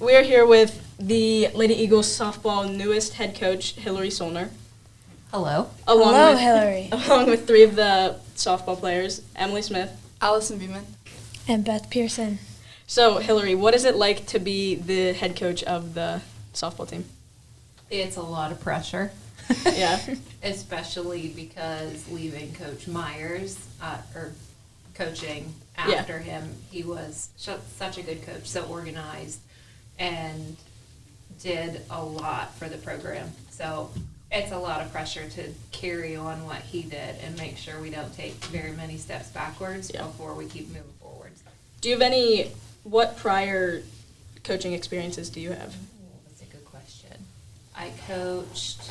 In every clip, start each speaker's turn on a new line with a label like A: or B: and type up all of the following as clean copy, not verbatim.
A: We're here with the Lady Eagles softball newest head coach, Hilary Solner.
B: Hello.
C: Hello, Hilary.
A: Along with three of the softball players, Emily Smith,
D: Allison Beeman,
C: And Beth Pearson.
A: So, Hilary, what is it like to be the head coach of the softball team?
B: It's a lot of pressure.
A: Yeah.
B: Especially because leaving Coach Myers, or coaching after him, he was such a good coach, so organized, and did a lot for the program. So it's a lot of pressure to carry on what he did and make sure we don't take very many steps backwards before we keep moving forward.
A: Do you have what prior coaching experiences do you have?
B: That's a good question. I coached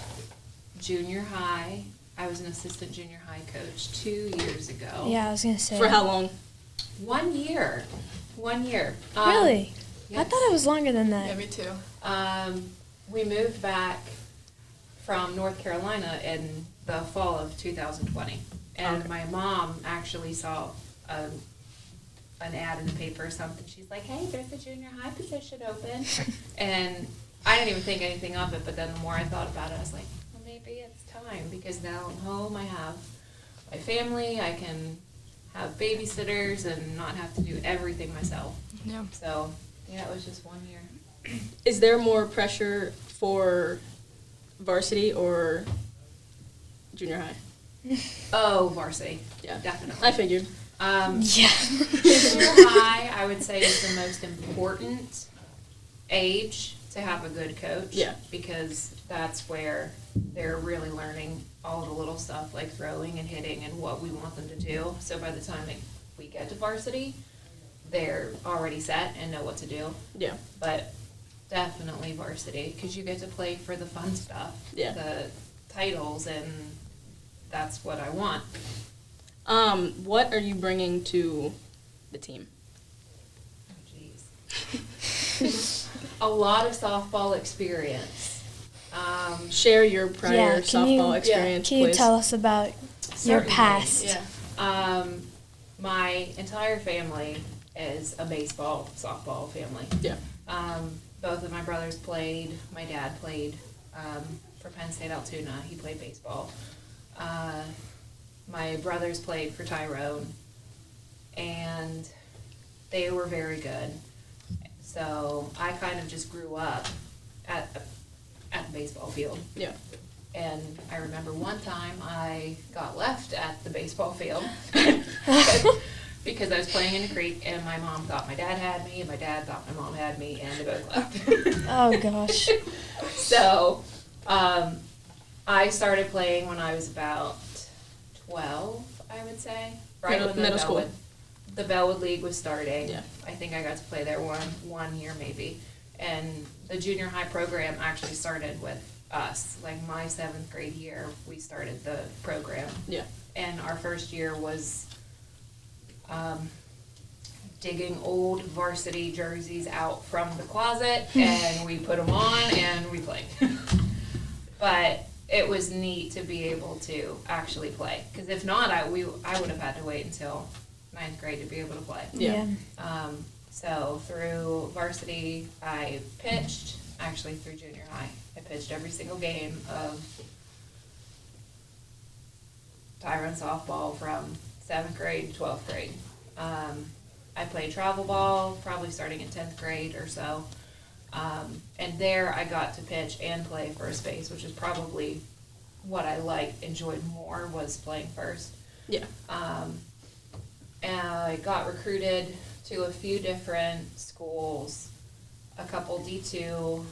B: junior high. I was an assistant junior high coach 2 years ago.
C: Yeah, I was going to say.
A: For how long?
B: 1 year. 1 year.
C: Really?
B: Yes.
C: I thought it was longer than that.
D: yeah, me too.
B: We moved back from North Carolina in the fall of 2020. And my mom actually saw an ad in the paper or something. She's like, hey, there's a junior high position open. And I didn't even think anything of it, but then the more I thought about it, I was like, well, maybe it's time, because now I'm home, I have my family, I can have babysitters and not have to do everything myself.
D: Yeah.
B: So, yeah, it was just 1 year.
A: Is there more pressure for varsity or junior high?
B: Oh, varsity.
A: Yeah.
B: Definitely.
A: I figured.
C: Yeah.
B: Junior high, I would say, is the most important age to have a good coach.
A: Yeah.
B: Because that's where they're really learning all the little stuff like throwing and hitting and what we want them to do. So by the time we get to varsity, they're already set and know what to do.
A: Yeah.
B: But definitely varsity, because you get to play for the fun stuff, the titles, and that's what I want.
A: What are you bringing to the team?
B: Oh, jeez. A lot of softball experience.
A: Share your prior softball experience,
C: Can you
A: please.
C: tell us about your past?
D: Yeah.
B: My entire family is a baseball, softball family.
A: Yeah.
B: Both of my brothers played. My dad played for Penn State Altoona. He played baseball. My brothers played for Tyrone, and they were very good. So I kind of just grew up at the baseball field.
A: Yeah.
B: And I remember one time I got left at the baseball field because I was playing in the creek, and my mom thought my dad had me, and my dad thought my mom had me, and they both left.
C: Oh, gosh.
B: So I started playing when I was about 12, I would say. Right when
A: middle school.
B: The Bellwood League was starting.
A: Yeah.
B: I think I got to play there one year maybe. And the junior high program actually started with us. Like my 7th grade year, we started the program.
A: Yeah.
B: And our first year was digging old varsity jerseys out from the closet, and we put them on and we played. But it was neat to be able to actually play, because if not, I would have had to wait until 9th grade to be able to play.
A: Yeah.
B: So through varsity, I pitched. Actually, through junior high, I pitched every single game of Tyrone softball from 7th grade to 12th grade. I played travel ball, probably starting in 10th grade or so. And there I got to pitch and play first base, which is probably what I enjoyed more, was playing first.
A: Yeah.
B: And I got recruited to a few different schools, a couple D2,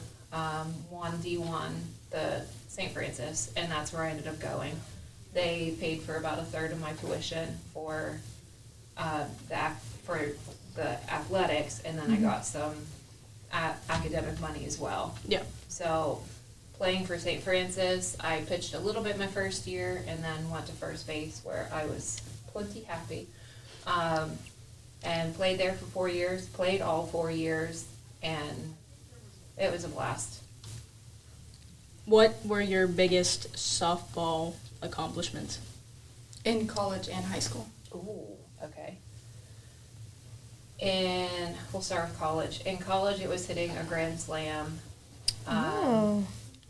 B: one D1, the St. Francis, and that's where I ended up going. They paid for about a third of my tuition for the athletics, and then I got some academic money as well.
A: Yeah.
B: So playing for St. Francis, I pitched a little bit my first year, and then went to first base, where I was plenty happy. And played there for 4 years, played all 4 years, and it was a blast.
A: What were your biggest softball accomplishments?
D: In college and high school.
B: Ooh, okay. we'll start with college. In college, it was hitting a grand slam.
C: Oh.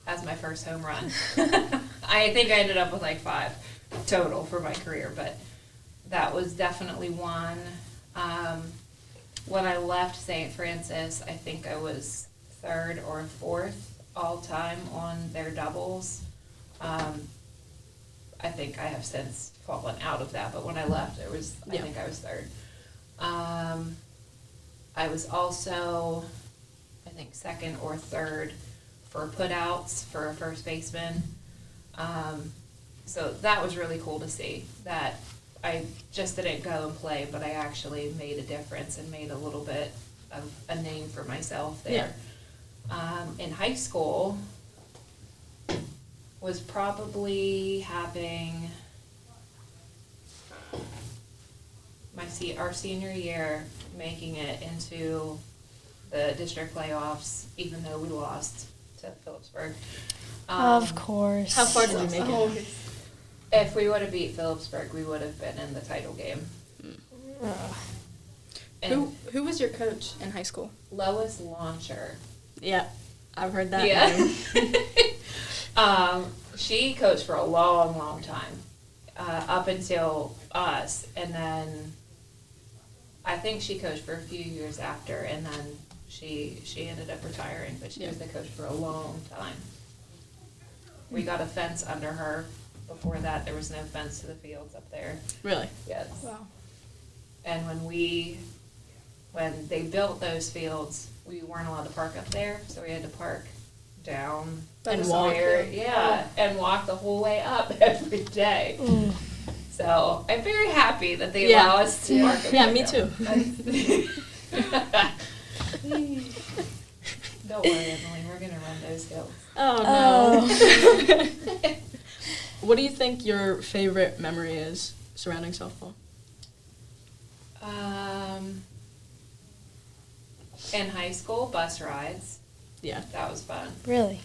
B: As my first home run. I think I ended up with like 5 total for my career, but that was definitely one. When I left St. Francis, I think I was 3rd or 4th all time on their doubles. I think I have since fallen out of that, but when I left, I think I was 3rd. I was also, I think, 2nd or 3rd for putouts for a first baseman. So that was really cool to see that I just didn't go and play, but I actually made a difference and made a little bit of a name for myself there. In high school, was probably having our senior year, making it into the district playoffs, even though we lost to Phillipsburg.
C: Of course.
A: How far did you make it?
B: If we would have beat Phillipsburg, we would have been in the title game.
C: Ugh.
B: And
A: Who was your coach in high school?
B: Lois Launcher.
A: Yeah, I've heard that
B: Yeah.
A: name.
B: She coached for a long, long time, up until us, and then I think she coached for a few years after, and then she ended up retiring, but she was the coach for a long time. We got a fence under her. Before that, there was no fence to the fields up there.
A: Really?
B: Yes.
A: Wow.
B: And when they built those fields, we weren't allowed to park up there, so we had to park down
A: And
B: the
A: walk.
B: square, and walk the whole way up every day.
C: Ooh.
B: So I'm very happy that they allow us to park up
A: Yeah,
B: there
A: me
B: now.
A: too.
B: Don't worry, Emily, we're gonna run those hills.
A: Oh no. What do you think your favorite memory is surrounding softball?
B: In high school, bus rides.
A: Yeah.
B: That was fun.
C: Really?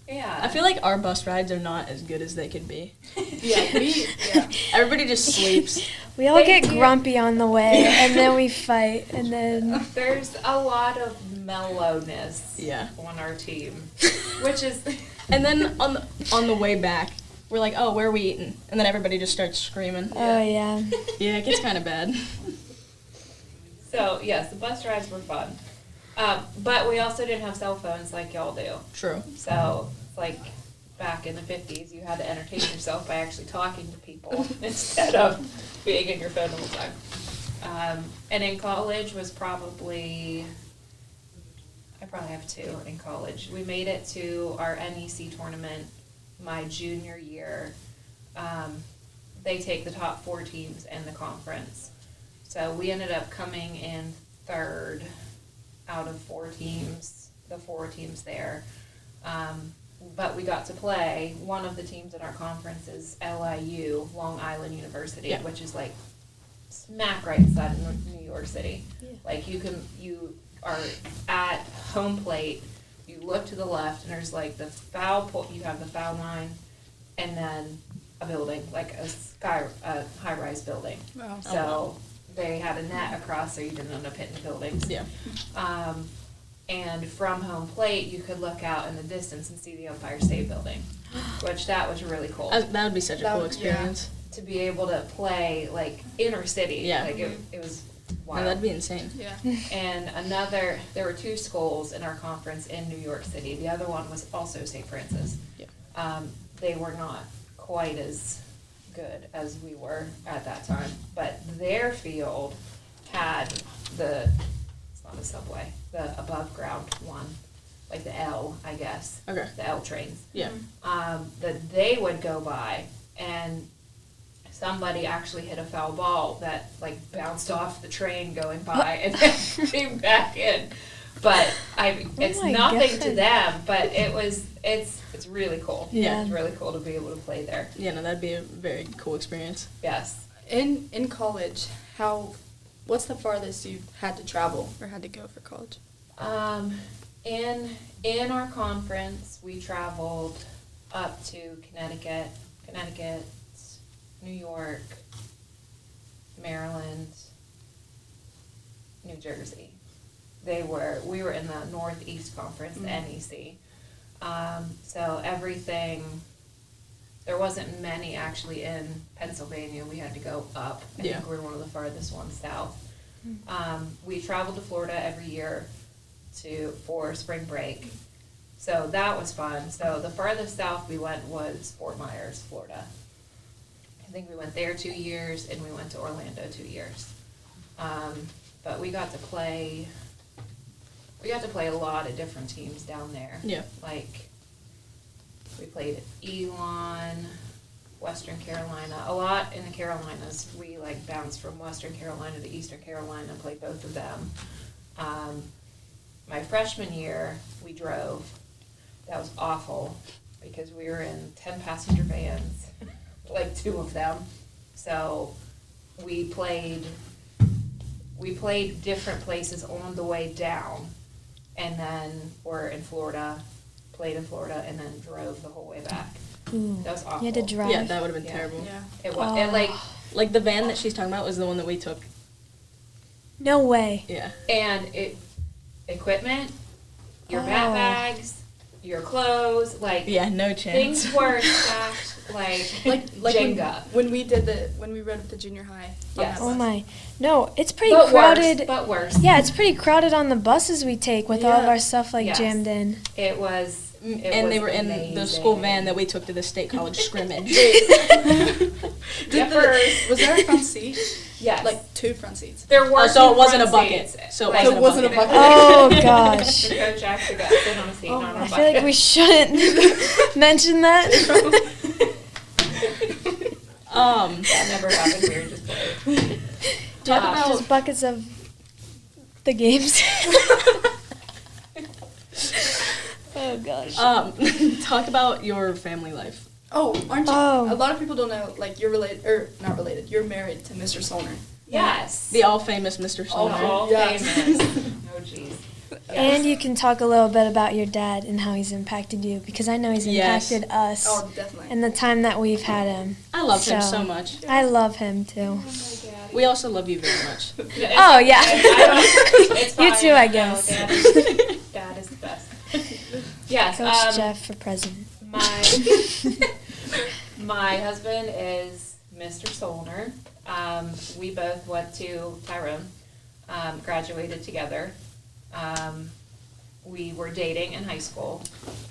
B: Yeah.
A: I feel like our bus rides are not as good as they could be.
B: yeah.
A: Everybody just sleeps.
C: We all
B: They
C: get
B: do.
C: grumpy on the way, and then we fight, and then
B: There's a lot of mellowness
A: Yeah.
B: on our team, which is
A: And then on the way back, we're like, oh, where are we eating? And then everybody just starts screaming.
C: oh yeah.
A: Yeah, it gets kind of bad.
B: so. Yes, the bus rides were fun, but we also didn't have cell phones like y'all do.
A: True.
B: So like back in the 50s, you had to entertain yourself by actually talking to people instead of being in your phone all the time. And in college was probably. I probably have 2 in college. We made it to our NEC tournament my junior year. They take the top 4 teams in the conference. So we ended up coming in 3rd out of 4 teams, the 4 teams there. But we got to play. One of the teams in our conference is LIU, Long Island University,
A: Yeah.
B: which is like smack right inside of New York City.
C: Yeah.
B: Like you are at home plate, you look to the left, and there's like the foul pole, you have the foul line, and then a building, like a high-rise building.
A: Wow.
B: So they had a net across so you didn't end up hitting the buildings.
A: Yeah.
B: And from home plate, you could look out in the distance and see the Empire State Building, which that was really cool.
A: That would be such a
D: That
A: cool
D: would-
A: experience.
B: To be able to play like inner city,
A: Yeah.
B: like it was
A: No,
B: wild.
A: that'd be insane.
D: Yeah.
B: And there were 2 schools in our conference in New York City. The other one was also St. Francis.
A: Yeah.
B: They were not quite as good as we were at that time, but their field had it's not a subway, the above ground one, like the L, I guess.
A: Okay.
B: The L trains.
A: Yeah.
B: That they would go by, and somebody actually hit a foul ball that like bounced off the train going by and then came back in. But it's
C: my
B: nothing to
C: God.
B: them, but it's really cool.
A: Yeah.
B: It's really cool to be able to play there.
A: Yeah, no, that'd be a very cool experience.
B: Yes.
D: In college, what's the farthest you had to travel or had to go for college?
B: In our conference, we traveled up to Connecticut, New York, Maryland, New Jersey. We were in the Northeast Conference, the NEC. So everything, there wasn't many actually in Pennsylvania. We had to go up. I think we were one of the farthest ones south. We traveled to Florida every year for spring break. So that was fun. So the farthest south we went was Fort Myers, Florida. I think we went there 2 years, and we went to Orlando 2 years. But we got to play a lot of different teams down there.
A: Yeah.
B: Like, we played at Elon, Western Carolina, a lot in the Carolinas. We like bounced from Western Carolina to Eastern Carolina and played both of them. My freshman year, we drove. That was awful because we were in 10-passenger vans, like 2 of them. So we played different places on the way down, and then we're in Florida, played in Florida, and then drove the whole way back.
C: Ooh,
B: That was awful.
C: you had to drive.
A: Yeah, that would have been
B: Yeah.
A: terrible.
D: Yeah.
B: It was. And
A: Like the van that she's talking about was the one that we took.
C: No way.
A: Yeah.
B: Equipment, your
C: Oh.
B: bags, your clothes, like
A: Yeah, no chance.
B: things were stacked like
D: Like
B: Jenga.
D: when we rode at the junior high. on
B: Yes.
D: that
C: Oh
D: bus.
C: my. No, it's pretty
B: But
C: crowded.
B: worse, but worse.
C: Yeah, it's pretty crowded on the buses we take with all of
D: Yeah.
C: our stuff like
B: Yes.
C: jammed in.
B: It was.
A: And they were in the school van
B: amazing.
A: that we took to the state college scrimmage.
D: Was there a front seat?
B: Yes.
D: Like 2 front seats.
B: There were.
A: So it
B: two
A: wasn't a
B: front
A: bucket.
B: seats.
A: So it
B: Like,
D: So it wasn't a bucket.
C: Oh gosh.
B: The coach actually got sit on a seat,
D: Oh,
B: not on
C: I
B: a
C: feel
B: bucket.
C: like we shouldn't mention that.
B: That never happened. We were just playing.
A: Talk about
C: Just buckets of the games. Oh gosh.
A: talk about your family life.
D: Oh, aren't you?
C: Oh.
D: A lot of people don't know, like, you're related, or not related, you're married to Mr. Solner.
B: Yes.
A: The all famous Mr. Solner.
B: All
D: Yes.
B: famous. Oh jeez.
C: And you can talk a little bit about your dad and how he's impacted you, because I know he's
A: Yes.
C: impacted us
D: Oh, definitely.
C: and the time that we've had him.
A: I love him so much.
C: I love him too.
A: We also love you very much.
C: Oh, yeah.
B: It's
C: You
B: fine.
C: too, I
B: No,
C: guess.
B: Dad is the best. Yes.
C: Coach Jeff for president.
B: My husband is Mr. Solner. We both went to Tyrone, graduated together. We were dating in high school.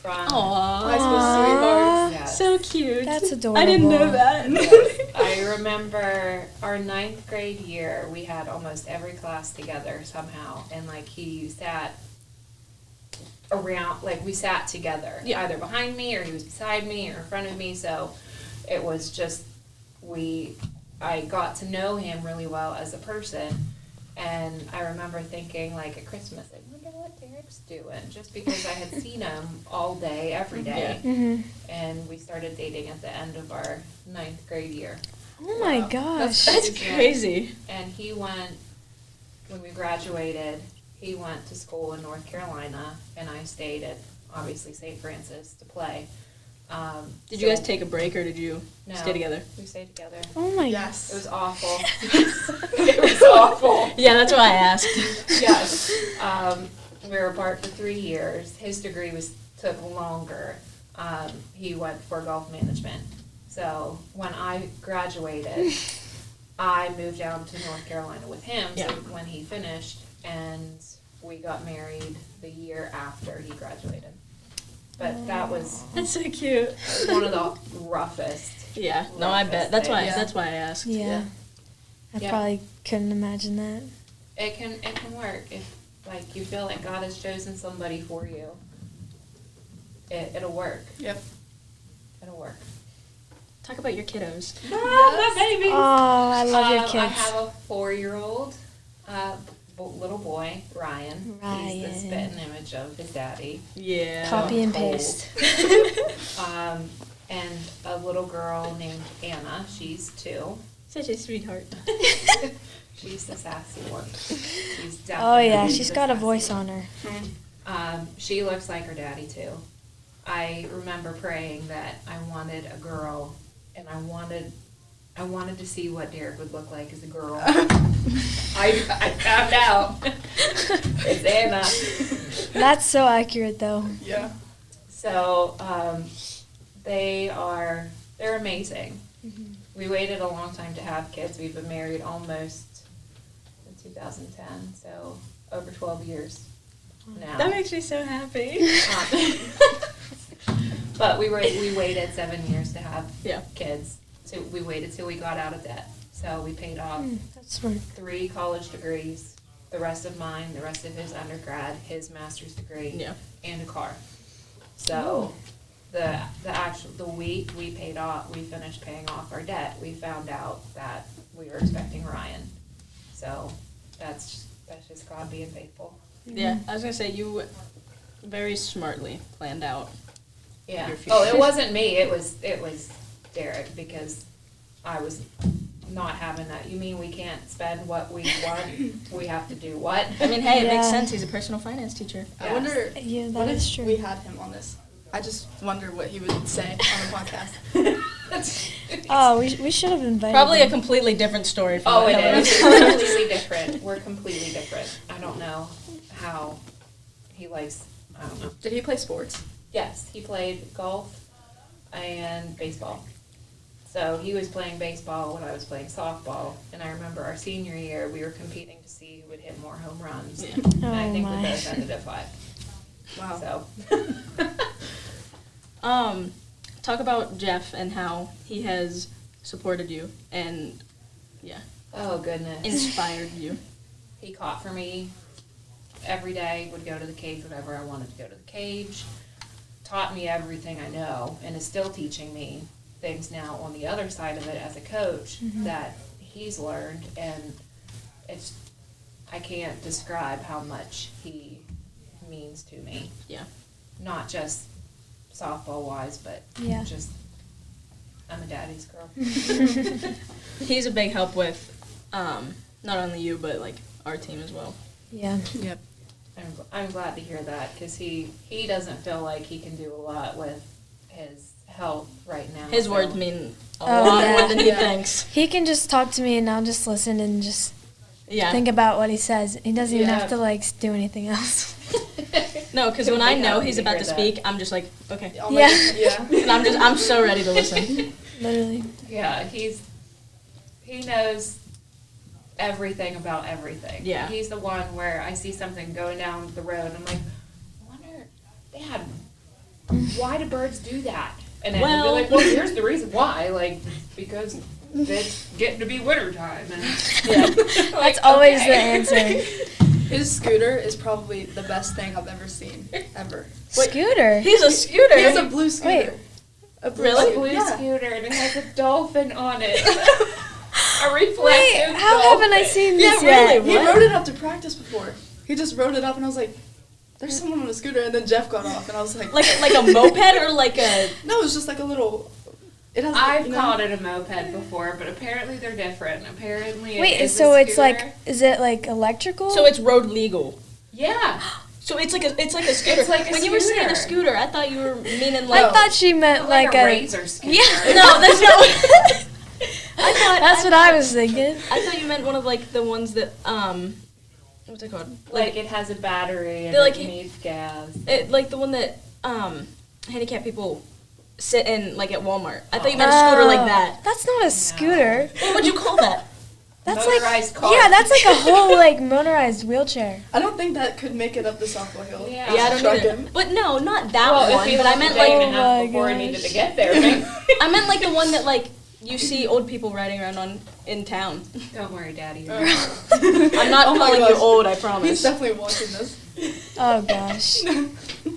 A: Aww.
D: High school sweethearts.
B: Yes.
A: So cute.
C: That's adorable.
A: I didn't know that.
B: Yes. I remember our 9th grade year, we had almost every class together somehow, and like he sat around, like we sat together,
A: Yeah.
B: either behind me or he was beside me or in front of me, so it was just, I got to know him really well as a person, and I remember thinking like at Christmas, I wonder what Derek's doing, just because I had seen him all day, every day.
C: Mhm.
B: And we started dating at the end of our 9th grade year.
C: Oh my
D: Wow.
C: gosh.
A: That's crazy.
B: And he went, when we graduated, he went to school in North Carolina, and I stayed at, obviously, St. Francis to play.
A: Did you guys take a break or did you
B: No.
A: stay together?
B: We stayed together.
C: Oh my
D: Yes.
B: It was awful. It was awful.
A: Yeah, that's why I asked.
B: Yes. We were apart for 3 years. His degree took longer. He went for golf management. So when I graduated, I moved down to North Carolina with him.
A: Yeah.
B: So when he finished, and we got married the year after he graduated. But that was
A: That's so cute.
B: one of the roughest.
A: Yeah, no, I bet. That's why.
D: Yeah.
A: That's why I asked.
C: Yeah. I
B: Yeah.
C: probably couldn't imagine that.
B: It can work if like you feel like God has chosen somebody for you. It'll work.
D: Yep.
B: It'll work.
A: Talk about your kiddos.
B: My baby.
C: Oh, I love your
B: I
C: kids.
B: have a 4-year-old little boy, Ryan. He's the
C: Ryan.
B: spitting image of his daddy.
A: Yeah.
C: Copy and
B: Old.
C: paste.
B: And a little girl named Anna. She's 2.
A: Such a sweetheart.
B: She's the sassy one. She's
C: Oh yeah,
B: definitely
C: she's
B: the
C: got a
B: sassy
C: voice
B: one.
C: on her.
B: She looks like her daddy too. I remember praying that I wanted a girl, and I wanted to see what Derek would look like as a girl. I found out. It's Anna.
C: That's so accurate, though.
D: Yeah.
B: So, they're amazing.
C: Mhm.
B: We waited a long time to have kids. We've been married almost in 2010, so over 12 years now.
A: That makes me so happy.
B: But we waited 7 years to have
A: Yeah.
B: kids. So we waited till we got out of debt. So we paid off
C: That's smart.
B: 3 college degrees, the rest of mine, the rest of his undergrad, his master's degree,
A: Yeah.
B: and a car. So the week we finished paying off our debt, we found out that we were expecting Ryan. So that's just God being faithful.
A: Yeah, I was gonna say you very smartly planned out.
B: Yeah.
A: Your future.
B: Oh, it wasn't me. It was Derek, because I was not having that. You mean we can't spend what we want? We have to do what?
A: I mean, hey, it makes
C: Yeah.
A: sense. He's a personal finance teacher.
D: I wonder
C: Yeah,
D: what
C: that
D: if
C: is true.
D: we had him on this. I just wonder what he would say on the podcast.
C: Oh, we should have invited
A: Probably a
C: him.
A: completely different story. From
B: Oh,
A: what
B: it
A: Hilary
B: is.
A: was.
B: We're completely different. We're completely different. I don't know how he likes, I don't know.
D: Did he play sports?
B: Yes, he played golf and baseball. So he was playing baseball when I was playing softball. And I remember our senior year, we were competing to see who would hit more home runs.
A: Yeah.
B: And I
C: Oh,
B: think we
C: my.
B: both ended at 5.
D: Wow.
B: So.
A: Talk about Jeff and how he has supported you and, yeah,
B: Oh, goodness.
A: inspired you.
B: He caught for me every day, would go to the cage whenever I wanted to go to the cage, taught me everything I know, and is still teaching me things now on the other side of it as a coach that he's learned, and I can't describe how much he means to me.
A: Yeah.
B: Not just softball-wise, but
C: Yeah.
B: just, I'm a daddy's girl.
A: He's a big help with not only you, but, like, our team as well.
C: Yeah.
D: Yep.
B: I'm glad to hear that, because he doesn't feel like he can do a lot with his health right now.
A: His
B: so-
A: words mean a
C: Oh,
A: lot
C: yeah.
A: more than he
D: Yeah.
A: thinks.
C: He can just talk to me and I'll just listen and just
A: Yeah.
C: think about what he says. He doesn't even
B: Yeah.
C: have to like do anything else.
A: No, because when I know he's about to speak, I'm just like, okay.
D: I'll
C: Yeah.
D: make it- yeah.
A: And I'm so ready to listen.
C: Literally.
B: Yeah, he knows everything about everything.
A: Yeah.
B: He's the one where I see something going down the road, and I'm like, I wonder, Dad, why do birds do that? And then he'll
A: Well-
B: be like, well, here's the reason why, like, because it's getting to be winter time. And
A: Yeah.
B: like,
C: That's always
B: okay.
C: the answer.
D: His scooter is probably the best thing I've ever seen, ever.
C: Scooter.
A: He's a scooter.
D: He has a blue scooter.
C: Wait.
D: A blue
A: Really?
B: A blue
D: Yeah.
B: scooter, and it has a dolphin on it. A reflective
C: Wait, how haven't I
B: dolphin.
C: seen
A: Yeah,
C: this yet?
A: really?
D: He
A: What?
D: rode it up to practice before. He just rode it up, and I was like, "There's someone on a scooter." And then Jeff got off, and I was like,
A: Like a moped or like a...
D: No, it was just like a little. It has.
B: I've
D: you know,
B: called it a moped before, but apparently they're different. Apparently it
C: Wait,
B: is
C: so
B: a
C: it's like,
B: scooter.
C: is it like electrical?
A: So it's road legal.
B: Yeah.
A: So it's like a scooter.
B: It's like a
A: when you were saying a
B: scooter.
A: scooter, I thought you were meaning
C: I
A: like...
C: thought she meant
B: Like
C: like
B: a razor scooter.
C: Yeah.
A: No, that's not...
C: That's what I was thinking.
A: I thought you meant one of like the ones that what's it called?
B: Like it has a battery and
A: They're like-
B: it needs gas.
A: Like the one that handicapped people sit in like at Walmart. I thought you meant a scooter like that.
C: That's not a scooter.
A: What would you call that?
C: That's
B: Motorized
C: like
B: car.
C: Yeah, that's like a whole like motorized wheelchair.
D: I don't think that could make it up the softball hill.
B: Yeah.
A: Yeah, I don't either.
D: Trucking.
A: But no, not that
B: Well,
A: one.
B: if he
A: But I
B: left
A: meant
B: a day and a
A: like
B: half
C: Oh my
B: before he
C: gosh.
B: needed to get there. maybe.
A: I meant like the one that like you see old people riding around on in town.
B: Don't worry, Daddy.
A: I'm not
D: Oh my
A: calling you
D: gosh.
A: old, I
D: He's
A: promise.
D: definitely watching this.
C: Oh gosh.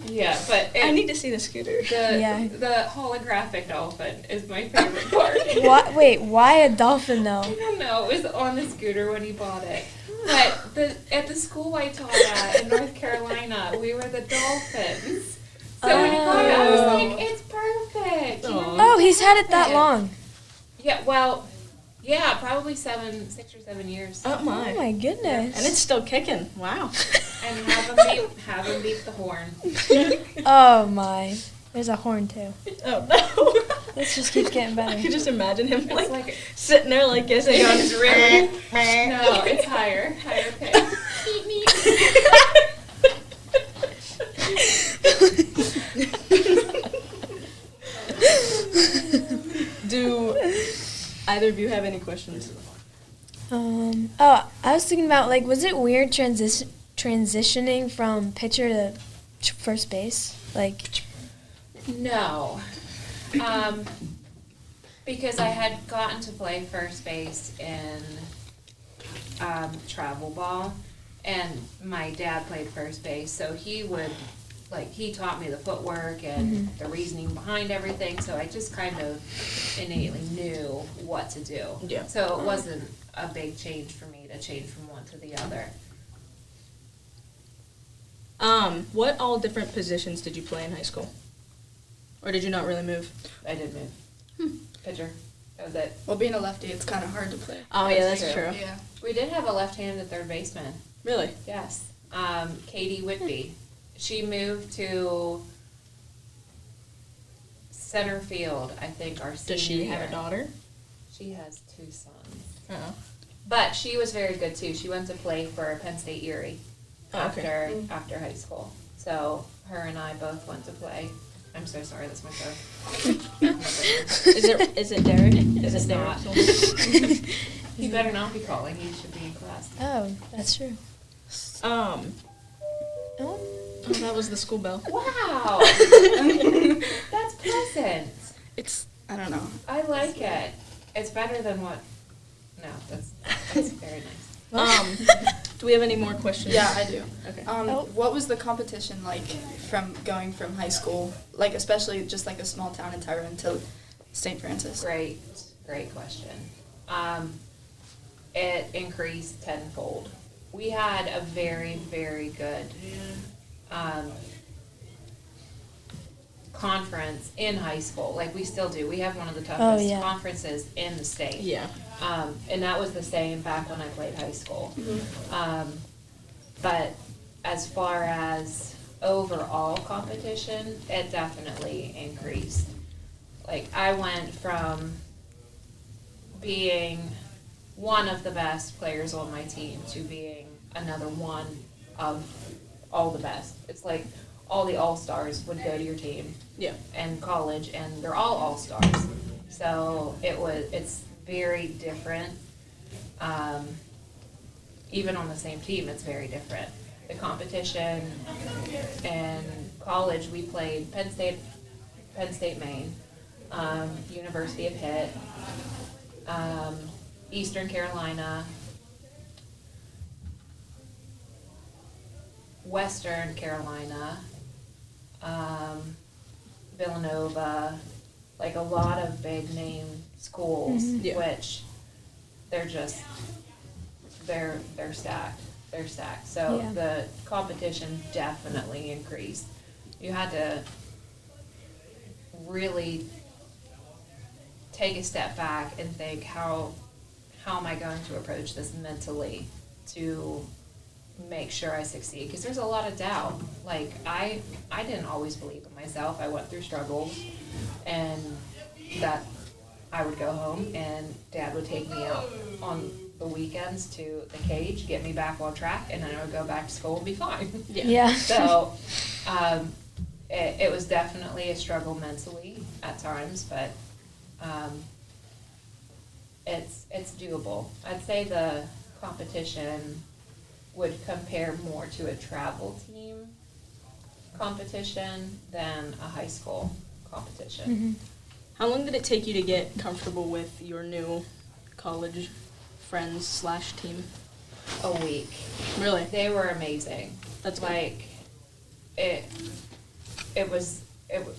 B: Yeah, but
A: I need to see the scooter.
C: Yeah.
B: the holographic dolphin is my favorite part.
C: Wait, why a dolphin though?
B: I don't know. It was on the scooter when he bought it. But at the school I taught at in North Carolina, we were the dolphins. So when he got it, I was like, it's perfect. You know?
C: Oh, he's had it that long.
B: Yeah, well, yeah, probably 6 or 7 years.
A: Oh
C: Oh
A: my.
C: my goodness.
A: And it's still kicking. Wow.
B: And have him beep the horn.
C: Oh my. There's a horn too.
A: Oh no.
C: This just keeps getting
A: I
C: better.
A: could just imagine him
B: It's
A: like,
B: like
A: sitting there like kissing on his ring.
B: no, it's higher pitch.
A: Do either of you have any questions?
C: Oh, I was thinking about, like, was it weird transitioning from pitcher to first base? Like,
B: No. Because I had gotten to play first base in travel ball, and my dad played first base, so he would, he taught me the footwork and the reasoning behind everything, so I just kind of innately knew what to do.
A: Yeah.
B: So it wasn't a big change for me to change from one to the other.
A: What all different positions did you play in high school? Or did you not really move?
B: I did move. Pitcher. That was it.
D: Well, being a lefty, it's kind of hard to play.
A: Oh, yeah, that's
B: That's
A: true.
B: true.
D: Yeah.
B: We did have a left-handed third baseman.
A: Really?
B: Yes. Katie Whitby. She moved to center field, I think, our senior
A: Does she have
B: year.
A: a daughter?
B: She has 2 sons.
A: Oh.
B: But she was very good, too. She went to play for Penn State Erie
A: Oh, okay.
B: after high school. So her and I both went to play. I'm so sorry, that's my phone.
A: Is it Derek? Is
B: It's
A: it Derek?
B: not. He better not be calling. He should be in class.
C: oh, that's true.
A: Oh,
C: Oh,
A: that was the school bell.
B: Wow! That's pleasant.
D: It's, I don't know.
B: I like it. It's better than what? No, that's very nice.
A: Do we have any more questions?
D: Yeah, I do.
A: Okay.
D: What was the competition like from going from high school, like especially just like a small town in Tyrone to St. Francis?
B: Great question. It increased tenfold. We had a very, very good conference in high school. Like we still do. We have one of the toughest
C: yeah.
B: conferences in the state.
A: Yeah.
B: And that was the same back when I played high school. But as far as overall competition, it definitely increased. Like I went from being one of the best players on my team to being another one of all the best. It's like all the all-stars would go to your team
A: Yeah.
B: in college, and they're all all-stars. So it's very different. Even on the same team, it's very different. The competition in college, we played Penn State, Maine, University of Pitt, Eastern Carolina, Western Carolina, Villanova, like a lot of big name schools,
A: Yeah.
B: which they're just, they're stacked. They're stacked. So
C: Yeah.
B: the competition definitely increased. You had to really take a step back and think, how am I going to approach this mentally to make sure I succeed? Because there's a lot of doubt. Like I didn't always believe in myself. I went through struggles, and that I would go home and Dad would take me out on the weekends to the cage, get me back on track, and then I would go back to school and be fine.
C: yeah.
B: So it was definitely a struggle mentally at times, but it's doable. I'd say the competition would compare more to a travel team competition than a high school competition.
A: How long did it take you to get comfortable with your new college friends / team?
B: A week.
A: Really?
B: They were amazing.
A: That's good.
B: like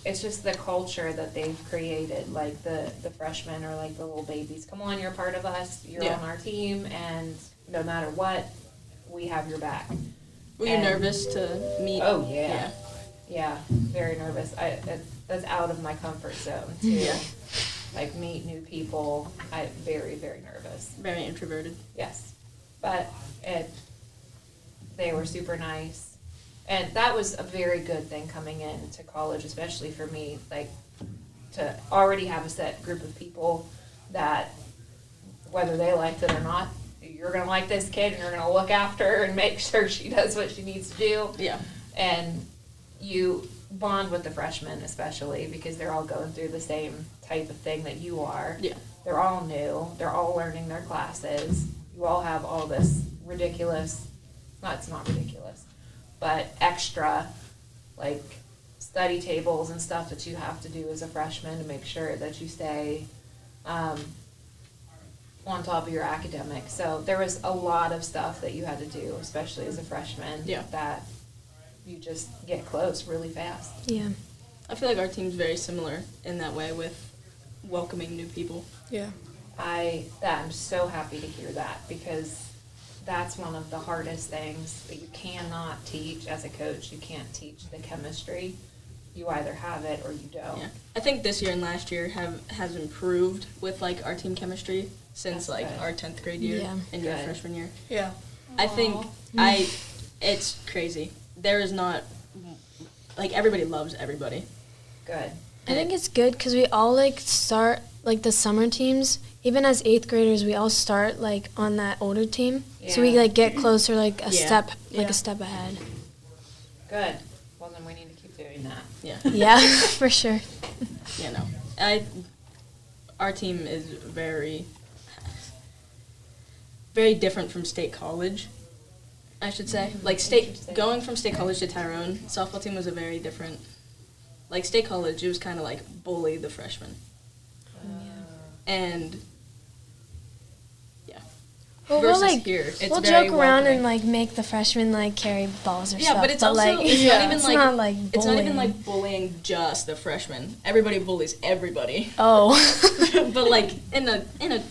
B: it's just the culture that they've created. Like the freshmen are like the little babies. Come on, you're a part of us. You're
A: Yeah.
B: on our team, and no matter what, we have your back.
A: Were you
B: And-
A: nervous to meet?
B: Oh yeah, yeah, very nervous. That's out of my comfort zone to
A: Yeah.
B: like meet new people. I very, very nervous.
A: Very introverted.
B: Yes, but they were super nice, and that was a very good thing coming into college, especially for me. Like to already have a set group of people that, whether they liked it or not, you're going to like this kid and you're going to look after her and make sure she does what she needs to do.
A: Yeah.
B: And you bond with the freshmen especially because they're all going through the same type of thing that you are.
A: Yeah.
B: They're all new. They're all learning their classes. You all have all this ridiculous, it's not ridiculous, but extra, like, study tables and stuff that you have to do as a freshman to make sure that you stay on top of your academics. So there was a lot of stuff that you had to do, especially as a freshman, that you just get close really fast.
C: Yeah.
A: I feel like our team's very similar in that way with welcoming new people.
D: Yeah.
B: I'm so happy to hear that because that's one of the hardest things that you cannot teach as a coach. You can't teach the chemistry. You either have it or you don't.
A: Yeah. I think this year and last year has improved with like our team chemistry since
B: That's
A: like
B: good.
A: our 10th grade year and your
B: Good.
A: freshman year.
D: Yeah.
A: I think it's crazy. There is not, like, everybody loves everybody.
B: Good.
C: I think it's good because we all like start like the summer teams. Even as 8th graders, we all start like on that older team, so we
B: Yeah.
C: like get closer, like a
A: Yeah.
C: step ahead.
B: Good. Well, then we need to keep doing that.
A: Yeah.
C: Yeah, for sure.
A: Yeah, no. Our team is very different from State College, I should say. Like, going from State College to Tyrone, softball team was a very different, like, State College, it was kind of like bully the freshmen. And, yeah.
C: Well,
A: Versus here, it's
C: we'll
A: very
C: joke around
A: welcoming.
C: and like make the freshmen like carry balls or
A: Yeah,
C: stuff.
A: but it's also,
C: like,
A: it's not even
C: it's
A: like,
C: not like
A: it's not even
C: bullying.
A: like bullying just the freshmen. Everybody bullies everybody.
C: Oh.
A: But like in a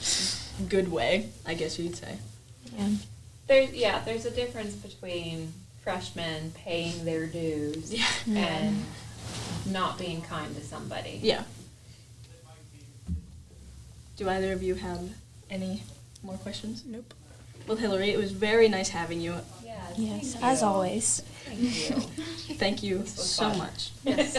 A: good way, I guess you'd say.
C: Yeah.
B: There's a difference between freshmen paying their dues
A: Yeah.
B: and not being kind to somebody.
A: Yeah. Do either of you have any more questions?
D: Nope.
A: Well, Hilary, it was very nice having you.
B: Yeah,
C: Yes,
B: thank
C: as
B: you.
C: always.
B: Thank you.
A: Thank you
B: This was
A: so
B: fun.
A: much.
B: Yes.